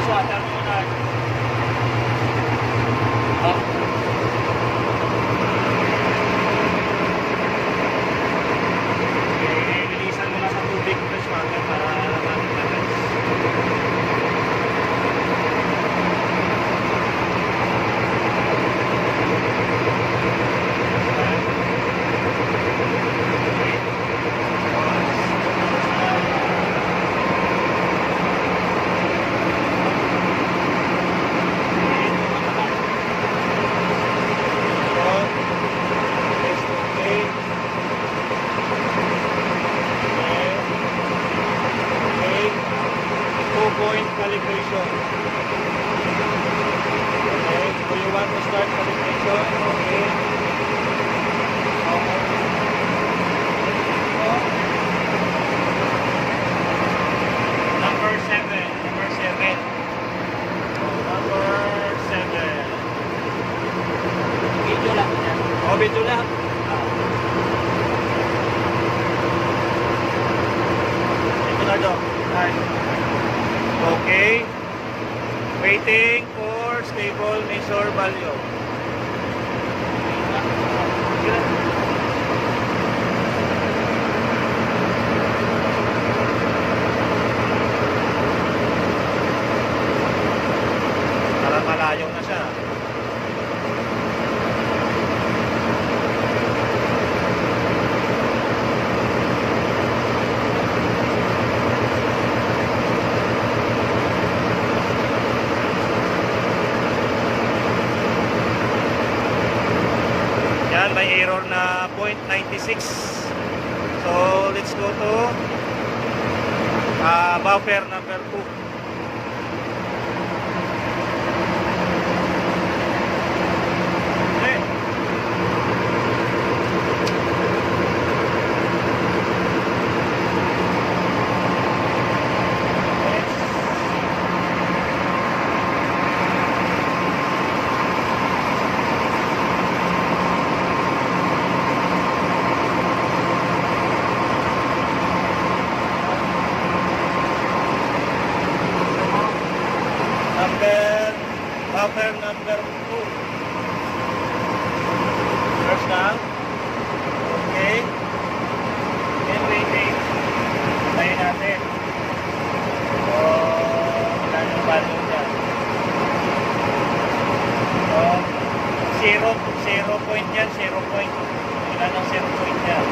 water muna. Oh. Releasean mo na sa tubig fresh water para makakalas. Point calibration. Okay, do you want to start calibration? Okay. Number 7. Number 7. Number 7. Video lang yan. Oh, video lang. Ito na daw. Hi. Okay, waiting for stable measure value. Para malayo na siya. Yan, may error na 0.96. So, let's go to buffer number 2. Buffer number 2. First down. Okay. Then waiting. Tayo natin. So, ilan yung value dyan? So, 0 point yan. 0 point. Ilan ang 0 point yan?